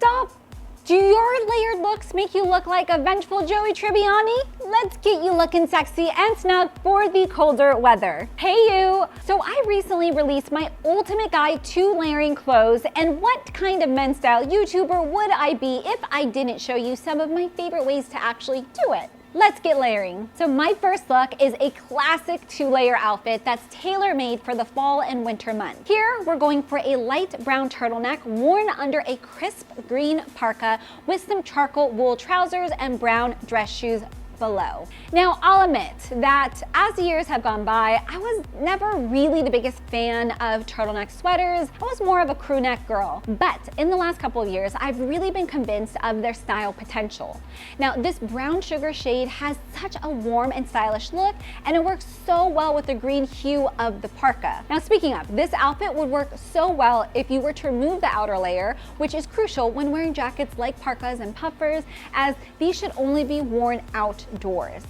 Stop! Do your layered looks make you look like a vengeful Joey Tribbiani? Let's get you looking sexy and snug for the colder weather. Hey you! So I recently released my ultimate guide to layering clothes, and what kind of men's style YouTuber would I be if I didn't show you some of my favorite ways to actually do it? Let's get layering. So my first look is a classic 2-layer outfit that's tailor-made for the fall and winter months. Here, we're going for a light brown turtleneck worn under a crisp green parka with some charcoal wool trousers and brown dress shoes below. Now, I'll admit that as the years have gone by, I was never really the biggest fan of turtleneck sweaters. I was more of a crew neck girl. But in the last couple of years, I've really been convinced of their style potential. Now, this brown sugar shade has such a warm and stylish look, and it works so well with the green hue of the parka. Now, speaking of, this outfit would work so well if you were to remove the outer layer, which is crucial when wearing jackets like parkas and puffers, as these should only be worn outdoors.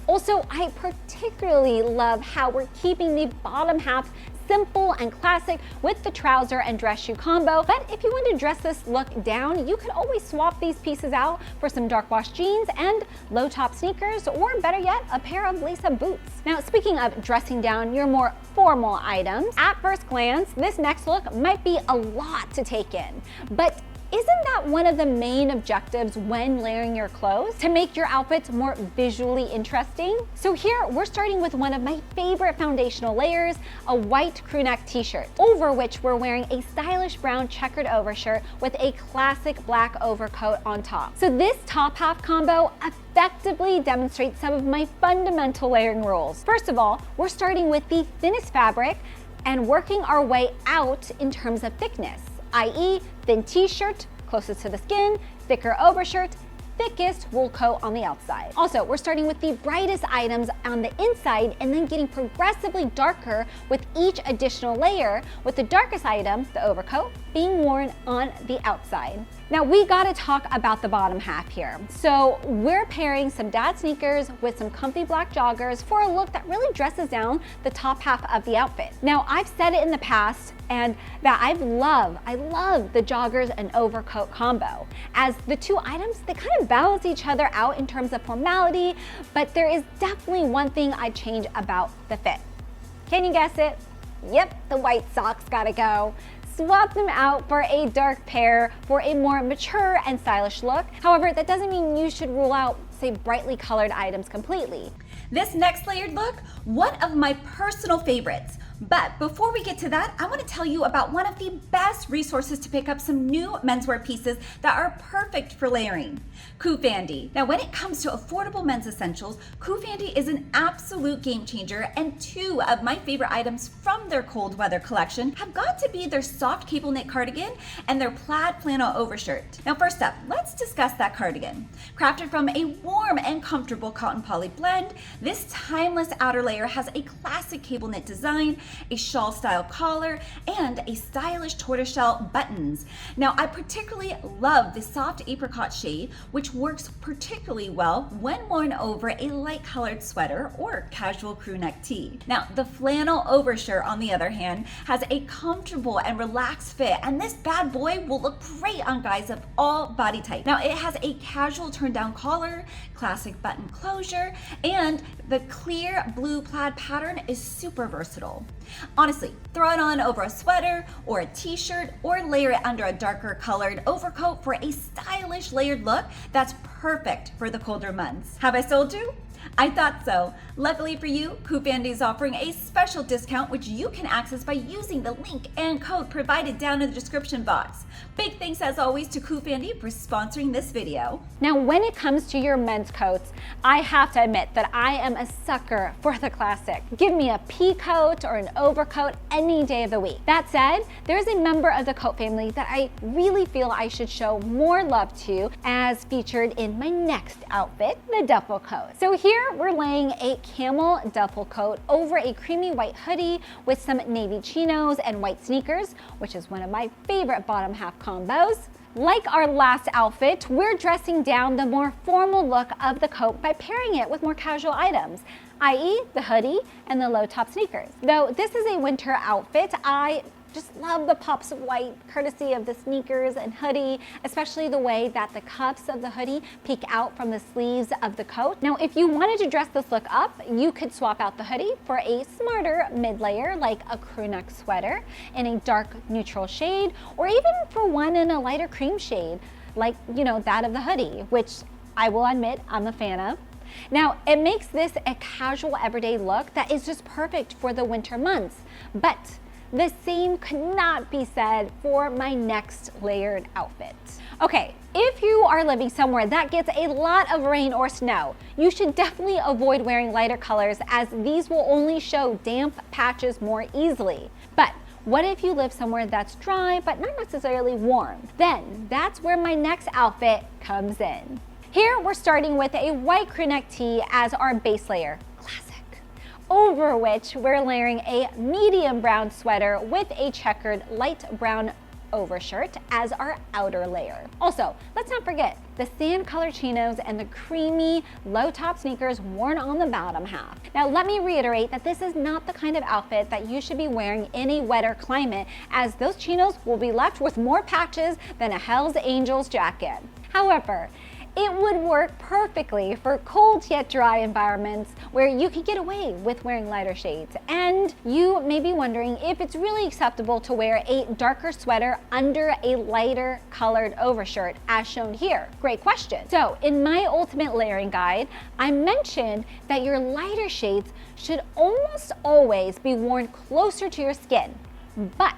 Also, I particularly love how we're keeping the bottom half simple and classic with the trouser and dress shoe combo. But if you want to dress this look down, you could always swap these pieces out for some dark wash jeans and low top sneakers, or better yet, a pair of lace-up boots. Now, speaking of dressing down your more formal items, at first glance, this next look might be a lot to take in, but isn't that one of the main objectives when layering your clothes? To make your outfits more visually interesting? So here, we're starting with one of my favorite foundational layers, a white crew neck t-shirt, over which we're wearing a stylish brown checkered overshirt with a classic black overcoat on top. So this top half combo effectively demonstrates some of my fundamental layering rules. First of all, we're starting with the thinnest fabric and working our way out in terms of thickness, i.e. thin t-shirt closest to the skin, thicker overshirt, thickest wool coat on the outside. Also, we're starting with the brightest items on the inside and then getting progressively darker with each additional layer, with the darkest item, the overcoat, being worn on the outside. Now we gotta talk about the bottom half here. So we're pairing some dad sneakers with some comfy black joggers for a look that really dresses down the top half of the outfit. Now I've said it in the past and that I love the joggers and overcoat combo, as the two items, they kind of balance each other out in terms of formality, but there is definitely one thing I'd change about the fit. Can you guess it? Yep, the white socks gotta go. Swap them out for a dark pair for a more mature and stylish look. However, that doesn't mean you should rule out, say, brightly colored items completely. This next layered look, one of my personal favorites. But before we get to that, I want to tell you about one of the best resources to pick up some new menswear pieces that are perfect for layering, Kufandy. Now, when it comes to affordable men's essentials, Kufandy is an absolute game changer, and two of my favorite items from their cold weather collection have got to be their soft cable knit cardigan and their plaid flannel overshirt. Now, first up, let's discuss that cardigan. Crafted from a warm and comfortable cotton poly blend, this timeless outer layer has a classic cable knit design, a shawl style collar, and a stylish tortoiseshell buttons. Now, I particularly love the soft apricot shade, which works particularly well when worn over a light colored sweater or casual crew neck tee. Now, the flannel overshirt, on the other hand, has a comfortable and relaxed fit, and this bad boy will look great on guys of all body types. Now, it has a casual turn down collar, classic button closure, and the clear blue plaid pattern is super versatile. Honestly, throw it on over a sweater or a t-shirt, or layer it under a darker colored overcoat for a stylish layered look that's perfect for the colder months. Have I sold you? I thought so. Luckily for you, Kufandy is offering a special discount which you can access by using the link and code provided down in the description box. Big thanks as always to Kufandy for sponsoring this video. Now, when it comes to your men's coats, I have to admit that I am a sucker for the classic. Give me a pea coat or an overcoat any day of the week. That said, there's a member of the coat family that I really feel I should show more love to, as featured in my next outfit, the duffel coat. So here we're laying a camel duffel coat over a creamy white hoodie with some navy chinos and white sneakers, which is one of my favorite bottom half combos. Like our last outfit, we're dressing down the more formal look of the coat by pairing it with more casual items, i.e. the hoodie and the low top sneakers. Though this is a winter outfit, I Just love the pops of white, courtesy of the sneakers and hoodie, especially the way that the cuffs of the hoodie peek out from the sleeves of the coat. Now, if you wanted to dress this look up, you could swap out the hoodie for a smarter mid-layer, like a crew neck sweater in a dark neutral shade, or even for one in a lighter cream shade, like, that of the hoodie, which I will admit I'm a fan of. Now, it makes this a casual everyday look that is just perfect for the winter months, but the same could not be said for my next layered outfit. Okay, if you are living somewhere that gets a lot of rain or snow, you should definitely avoid wearing lighter colors, as these will only show damp patches more easily. But what if you live somewhere that's dry but not necessarily warm? Then that's where my next outfit comes in. Here we're starting with a white crew neck tee as our base layer, classic, over which we're layering a medium brown sweater with a checkered light brown overshirt as our outer layer. Also, let's not forget the sand color chinos and the creamy low top sneakers worn on the bottom half. Now let me reiterate that this is not the kind of outfit that you should be wearing in a wetter climate, as those chinos will be left with more patches than a Hell's Angels jacket. However, it would work perfectly for cold yet dry environments where you can get away with wearing lighter shades. And you may be wondering if it's really acceptable to wear a darker sweater under a lighter colored overshirt as shown here. Great question. So in my ultimate layering guide, I mentioned that your lighter shades should almost always be worn closer to your skin. But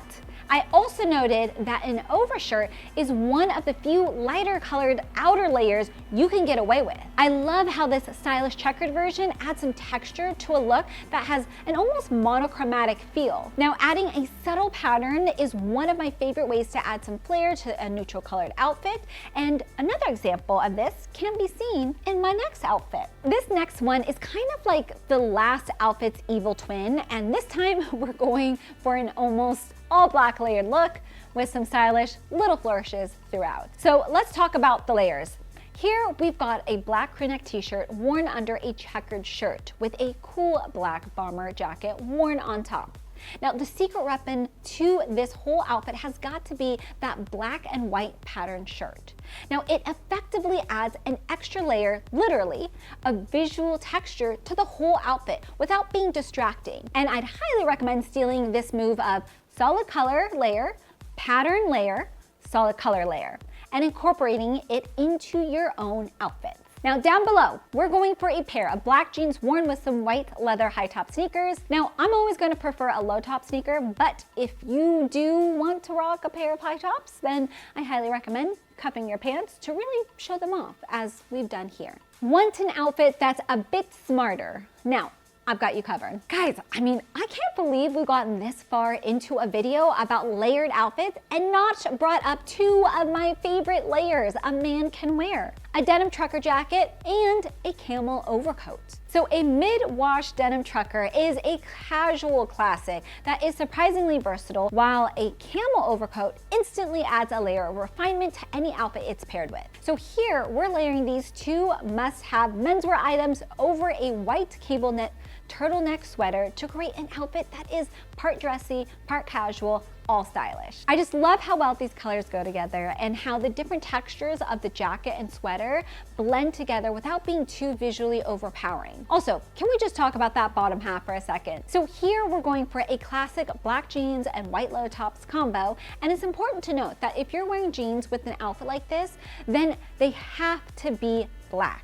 I also noted that an overshirt is one of the few lighter colored outer layers you can get away with. I love how this stylish checkered version adds some texture to a look that has an almost monochromatic feel. Now, adding a subtle pattern is one of my favorite ways to add some flair to a neutral colored outfit, and another example of this can be seen in my next outfit. This next one is kind of like the last outfit's evil twin, and this time we're going for an almost all black layered look with some stylish little flourishes throughout. So let's talk about the layers. Here we've got a black crew neck t-shirt worn under a checkered shirt with a cool black bomber jacket worn on top. Now the secret weapon to this whole outfit has got to be that black and white patterned shirt. Now it effectively adds an extra layer, literally, of visual texture to the whole outfit without being distracting. And I'd highly recommend stealing this move of solid color layer, pattern layer, solid color layer, and incorporating it into your own outfits. Now down below, we're going for a pair of black jeans worn with some white leather high top sneakers. Now I'm always going to prefer a low top sneaker, but if you do want to rock a pair of high tops, then I highly recommend cuffing your pants to really show them off, as we've done here. Want an outfit that's a bit smarter? Now, I've got you covered. Guys, I can't believe we've gotten this far into a video about layered outfits and not brought up two of my favorite layers a man can wear: a denim trucker jacket and a camel overcoat. So a mid-wash denim trucker is a casual classic that is surprisingly versatile, while a camel overcoat instantly adds a layer of refinement to any outfit it's paired with. So here we're layering these two must-have menswear items over a white cable knit turtleneck sweater to create an outfit that is part dressy, part casual, all stylish. I just love how well these colors go together and how the different textures of the jacket and sweater blend together without being too visually overpowering. Also, can we just talk about that bottom half for a second? So here we're going for a classic black jeans and white low tops combo, and it's important to note that if you're wearing jeans with an outfit like this, then they have to be black.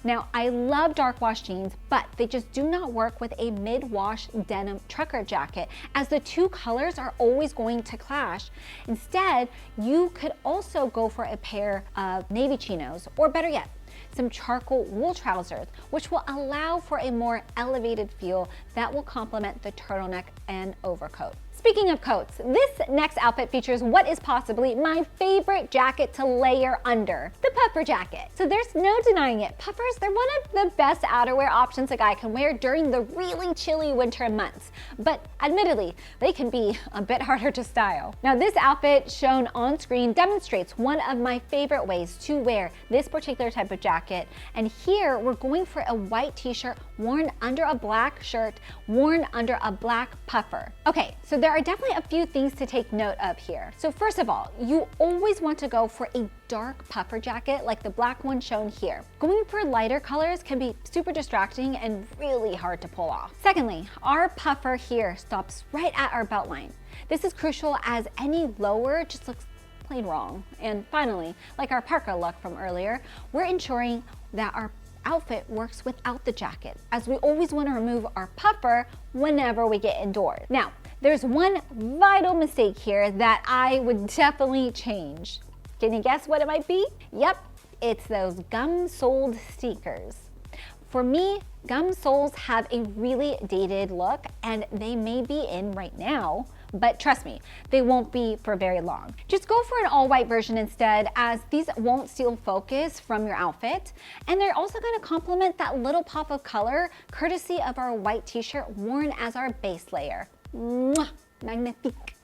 Now, I love dark wash jeans, but they just do not work with a mid-wash denim trucker jacket, as the two colors are always going to clash. Instead, you could also go for a pair of navy chinos, or better yet, some charcoal wool trousers, which will allow for a more elevated feel that will complement the turtleneck and overcoat. Speaking of coats, this next outfit features what is possibly my favorite jacket to layer under, the puffer jacket. So there's no denying it, puffers, they're one of the best outerwear options a guy can wear during the really chilly winter months. But admittedly, they can be a bit harder to style. Now this outfit shown on screen demonstrates one of my favorite ways to wear this particular type of jacket. And here we're going for a white t-shirt worn under a black shirt, worn under a black puffer. Okay, so there are definitely a few things to take note of here. So first of all, you always want to go for a dark puffer jacket like the black one shown here. Going for lighter colors can be super distracting and really hard to pull off. Secondly, our puffer here stops right at our belt line. This is crucial as any lower just looks plain wrong. And finally, like our parka look from earlier, we're ensuring that our outfit works without the jacket, as we always want to remove our puffer whenever we get indoors. Now, there's one vital mistake here that I would definitely change. Can you guess what it might be? Yep, it's those gum-soled sneakers. For me, gum soles have a really dated look and they may be in right now, but trust me, they won't be for very long. Just go for an all-white version instead, as these won't steal focus from your outfit, and they're also going to complement that little pop of color courtesy of our white t-shirt worn as our base layer. Mwah! Magnifique.